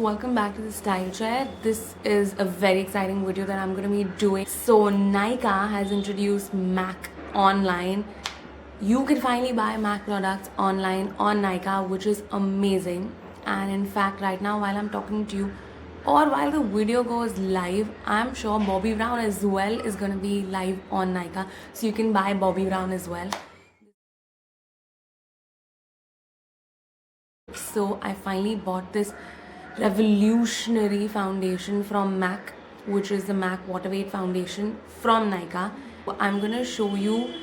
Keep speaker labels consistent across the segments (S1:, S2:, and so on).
S1: welcome back to the Style Chair. This is a very exciting video that I'm going to be doing. So Nykaa has introduced MAC online. You can finally buy MAC products online on Nykaa, which is amazing. And in fact, right now while I'm talking to you, or while the video goes live, I'm sure Bobbi Brown as well is going to be live on Nykaa. So you can buy Bobbi Brown as well. So I finally bought this revolutionary foundation from MAC, which is the MAC Waterweight foundation from Nykaa. I'm gonna show you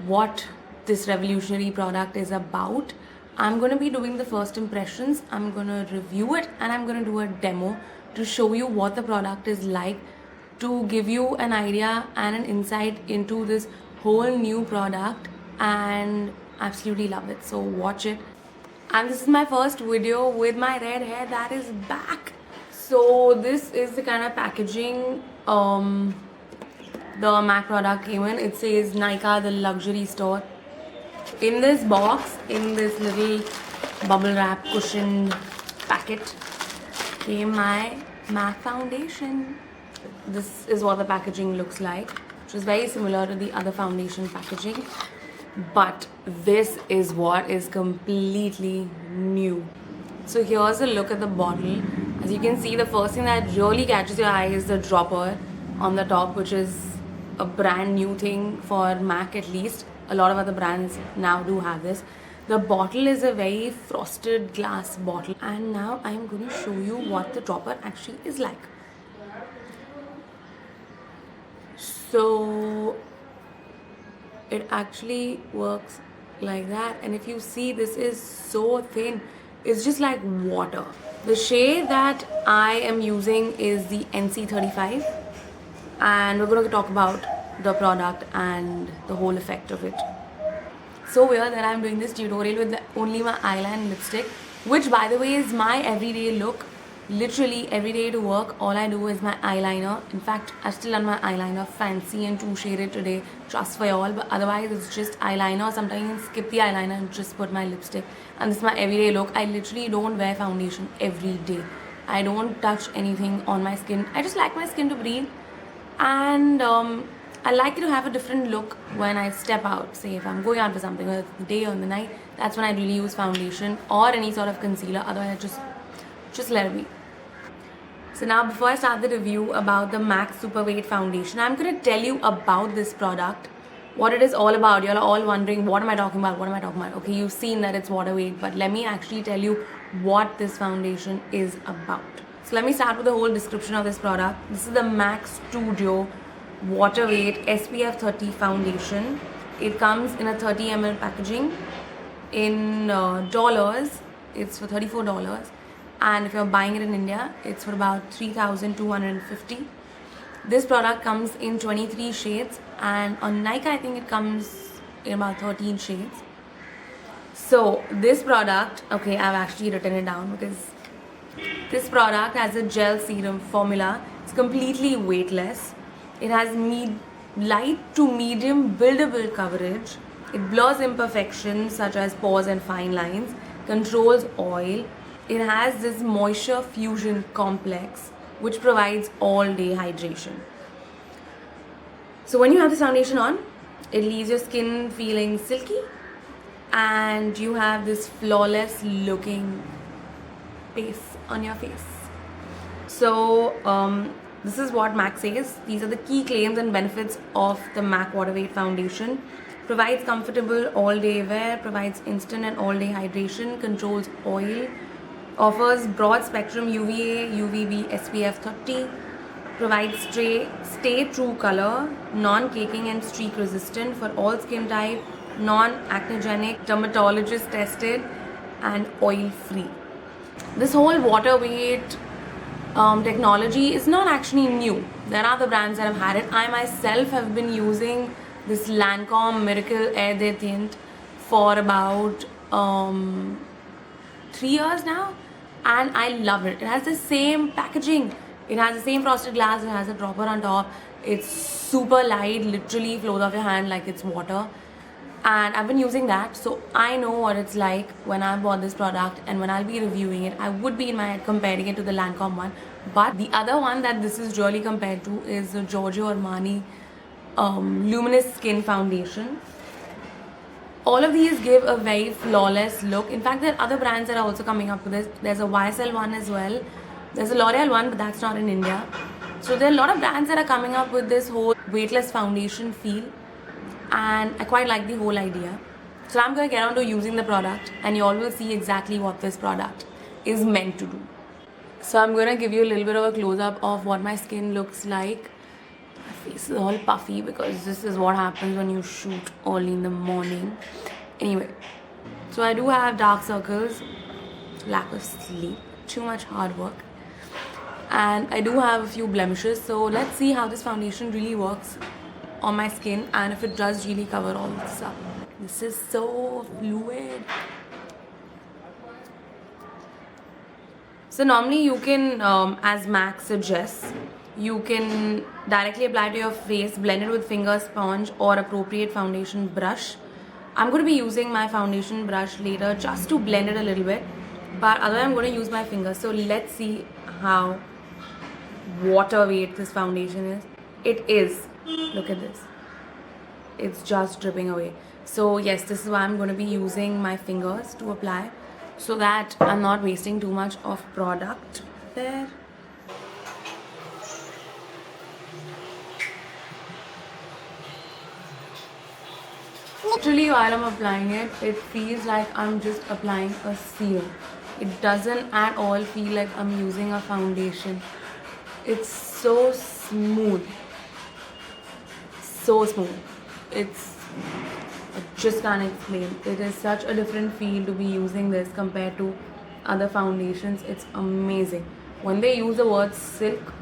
S1: what this revolutionary product is about. I'm gonna be doing the first impressions, I'm gonna review it, and I'm gonna do a demo to show you what the product is like, to give you an idea and an insight into this whole new product, and absolutely love it. So watch it. And this is my first video with my red hair that is back. So this is the kind of packaging the MAC product came in. It says Nykaa, the luxury store. In this box, in this little bubble wrap cushioned packet, came my MAC foundation. This is what the packaging looks like, which is very similar to the other foundation packaging. But this is what is completely new. So here's a look at the bottle. As you can see, the first thing that really catches your eye is the dropper on the top, which is a brand new thing for MAC at least. A lot of other brands now do have this. The bottle is a very frosted glass bottle, and now I'm going to show you what the dropper actually is like. So it actually works like that, and if you see, this is so thin, it's just like water. The shade that I am using is the NC35, and we're going to talk about the product and the whole effect of it. So weird that I'm doing this tutorial with only my eyeliner lipstick, which by the way is my everyday look. Literally every day to work, all I do is my eyeliner. In fact, I've still done my eyeliner fancy and two shaded today, just for y'all, but otherwise it's just eyeliner. Sometimes I skip the eyeliner and just put my lipstick, and this is my everyday look. I literally don't wear foundation every day. I don't touch anything on my skin. I just like my skin to breathe, and I like to have a different look when I step out. Say if I'm going out for something, or it's the day or in the night, that's when I really use foundation or any sort of concealer. Otherwise I just let it be. So now before I start the review about the MAC Superweight foundation, I'm going to tell you about this product, what it is all about. You're all wondering, what am I talking about? What am I talking about? Okay, you've seen that it's water weight, but let me actually tell you what this foundation is about. So let me start with the whole description of this product. This is the MAC Studio Water Weight SPF 30 foundation. It comes in a 30 ml packaging. In dollars, it's for $34. And if you're buying it in India, it's for about $3,250. This product comes in 23 shades, and on Nykaa I think it comes in about 13 shades. So this product, okay, I've actually written it down because this product has a gel serum formula. It's completely weightless. It has light to medium buildable coverage. It blurs imperfections such as pores and fine lines, controls oil. It has this moisture fusion complex, which provides all-day hydration. So when you have this foundation on, it leaves your skin feeling silky, and you have this flawless looking base on your face. So this is what MAC says. These are the key claims and benefits of the MAC Waterweight foundation. Provides comfortable all-day wear, provides instant and all-day hydration, controls oil, offers broad spectrum UVA, UVB, SPF 30, provides stay true color, non-caking and streak resistant for all skin type, non-acnogenic, dermatologist tested, and oil free. This whole water weight technology is not actually new. There are other brands that have had it. I myself have been using this Lancome Miracle Air de Tint for about 3 years now, and I love it. It has the same packaging, it has the same frosted glass, it has a dropper on top. It's super light, literally flows off your hand like it's water. and I've been using that, so I know what it's like when I bought this product, and when I'll be reviewing it, I would be in my head comparing it to the Lancome one. But the other one that this is really compared to is the Giorgio Armani Luminous Skin Foundation. All of these give a very flawless look. In fact, there are other brands that are also coming up with this. There's a YSL one as well. There's a L'Oreal one, but that's not in India. So there are a lot of brands that are coming up with this whole weightless foundation feel, and I quite like the whole idea. So I'm going to get on to using the product, and you all will see exactly what this product is meant to do. So I'm going to give you a little bit of a close-up of what my skin looks like. My face is all puffy because this is what happens when you shoot early in the morning. Anyway, so I do have dark circles, lack of sleep, too much hard work, and I do have a few blemishes. So let's see how this foundation really works on my skin and if it does really cover all this up. This is so fluid. So normally you can, as Mac suggests, you can directly apply to your face, blend it with finger sponge or appropriate foundation brush. I'm going to be using my foundation brush later just to blend it a little bit, but otherwise I'm going to use my fingers. So let's see how waterweight this foundation is. It is. Look at this. It's just dripping away. So yes, this is why I'm going to be using my fingers to apply, so that I'm not wasting too much of product there. Literally, while I'm applying it, it feels like I'm just applying a serum. It doesn't at all feel like I'm using a foundation. It's so smooth. So smooth. I just can't explain. It is such a different feel to be using this compared to other foundations. It's amazing. When they use the word silk,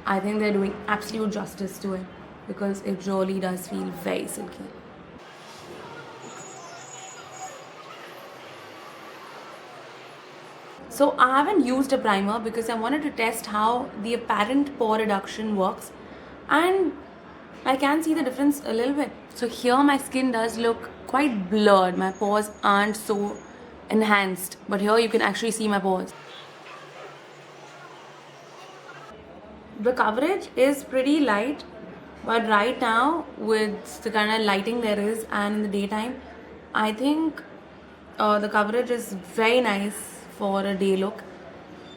S1: I think they're doing absolute justice to it, because it really does feel very silky. So I haven't used a primer because I wanted to test how the apparent pore reduction works, and I can see the difference a little bit. So here my skin does look quite blurred. My pores aren't so enhanced, but here you can actually see my pores. The coverage is pretty light, but right now with the kind of lighting there is and in the daytime, I think the coverage is very nice for a day look.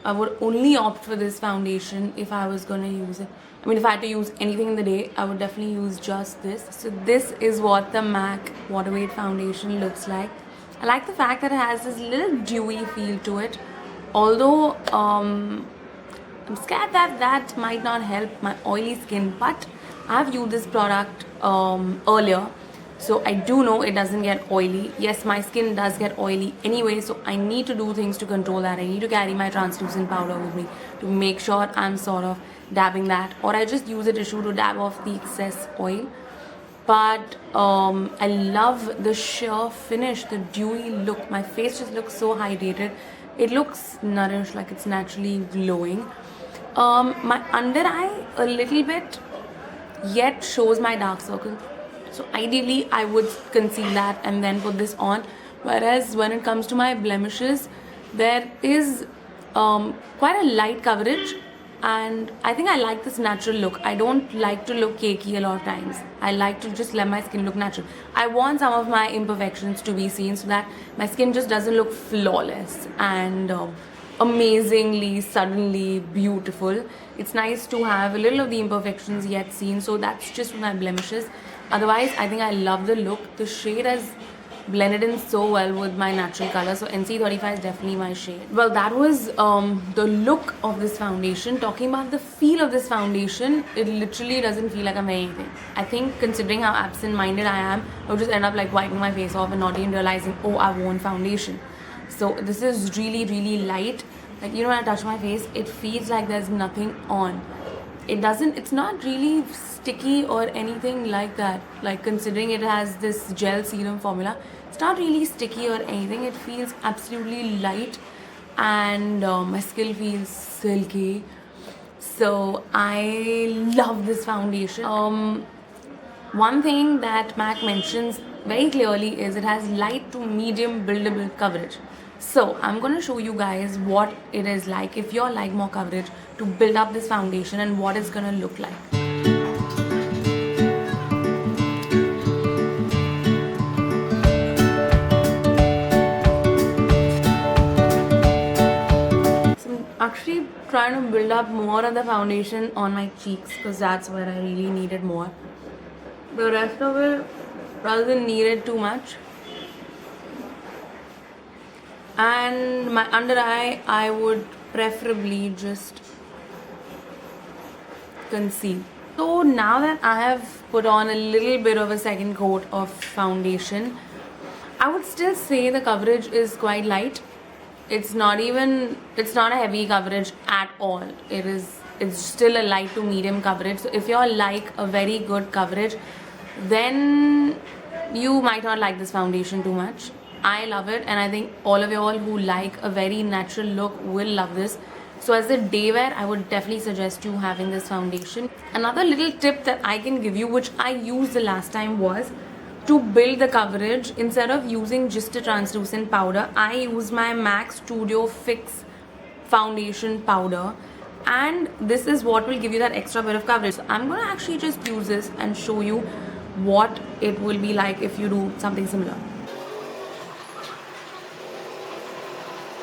S1: I would only opt for this foundation if I was gonna use it. I mean, if I had to use anything in the day, I would definitely use just this. So this is what the MAC Waterweight foundation looks like. I like the fact that it has this little dewy feel to it, although I'm scared that that might not help my oily skin, but I've used this product earlier, so I do know it doesn't get oily. Yes, my skin does get oily anyway, so I need to do things to control that. I need to carry my translucent powder with me to make sure I'm sort of dabbing that, or I just use a tissue to dab off the excess oil. But I love the sheer finish, the dewy look. My face just looks so hydrated. It looks nourished, like it's naturally glowing. My under eye a little bit yet shows my dark circle, so ideally I would conceal that and then put this on. Whereas when it comes to my blemishes, there is quite a light coverage, and I think I like this natural look. I don't like to look cakey a lot of times. I like to just let my skin look natural. I want some of my imperfections to be seen so that my skin just doesn't look flawless and amazingly suddenly beautiful. It's nice to have a little of the imperfections yet seen, so that's just my blemishes. Otherwise, I think I love the look. The shade has blended in so well with my natural color, so NC35 is definitely my shade. Well, that was the look of this foundation. Talking about the feel of this foundation, it literally doesn't feel like I'm wearing anything. I think considering how absent-minded I am, I would just end up like wiping my face off and not even realizing, oh, I've worn foundation. So this is really, really light. Like, you know, when I touch my face, it feels like there's nothing on. It's not really sticky or anything like that. Like, considering it has this gel serum formula, it's not really sticky or anything. It feels absolutely light, and my skin feels silky. So I love this foundation. One thing that MAC mentions very clearly is it has light to medium buildable coverage. So I'm going to show you guys what it is like if you're like more coverage to build up this foundation and what it's going to look like. Actually trying to build up more of the foundation on my cheeks because that's where I really needed more. The rest of it doesn't need it too much. And my under eye, I would preferably just conceal. So now that I have put on a little bit of a second coat of foundation, I would still say the coverage is quite light. It's not a heavy coverage at all. It's still a light to medium coverage. So if you're like a very good coverage, then you might not like this foundation too much. I love it, and I think all of y'all who like a very natural look will love this. So as a day wear, I would definitely suggest you having this foundation. Another little tip that I can give you, which I used the last time, was to build the coverage. Instead of using just a translucent powder, I use my MAC Studio Fix foundation powder, and this is what will give you that extra bit of coverage. So I'm going to actually just use this and show you what it will be like if you do something similar.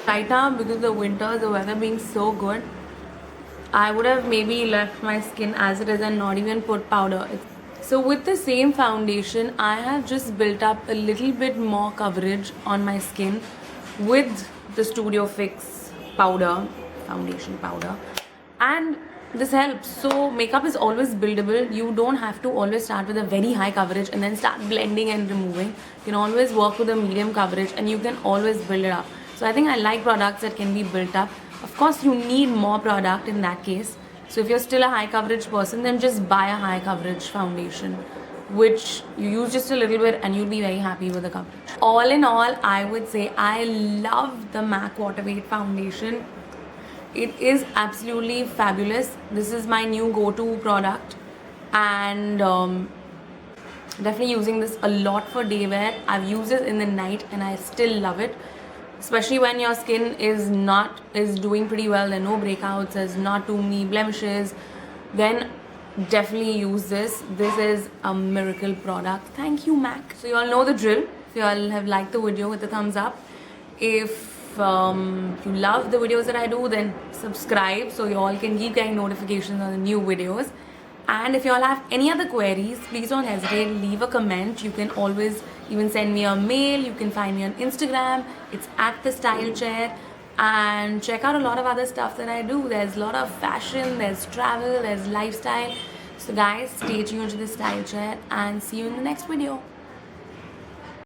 S1: Right now, because of the winter, the weather being so good, I would have maybe left my skin as it is and not even put powder. So with the same foundation, I have just built up a little bit more coverage on my skin with the Studio Fix powder, foundation powder, and this helps. So makeup is always buildable. You don't have to always start with a very high coverage and then start blending and removing. You can always work with a medium coverage and you can always build it up. So I think I like products that can be built up. Of course, you need more product in that case. So if you're still a high coverage person, then just buy a high coverage foundation, which you use just a little bit and you'll be very happy with the coverage. All in all, I would say I love the MAC Waterweight foundation. It is absolutely fabulous. This is my new go-to product, and definitely using this a lot for day wear. I've used it in the night and I still love it. Especially when your skin is doing pretty well, there are no breakouts, there's not too many blemishes, then definitely use this. This is a miracle product. Thank you, MAC. So you all know the drill. If you all have liked the video, hit the thumbs up. If you love the videos that I do, then subscribe so you all can keep getting notifications on the new videos. And if you all have any other queries, please don't hesitate, leave a comment. You can always even send me a mail. You can find me on Instagram. It's at The Style Chair. And check out a lot of other stuff that I do. There's a lot of fashion, there's travel, there's lifestyle. So guys, stay tuned to The Style Chair and see you in the next video.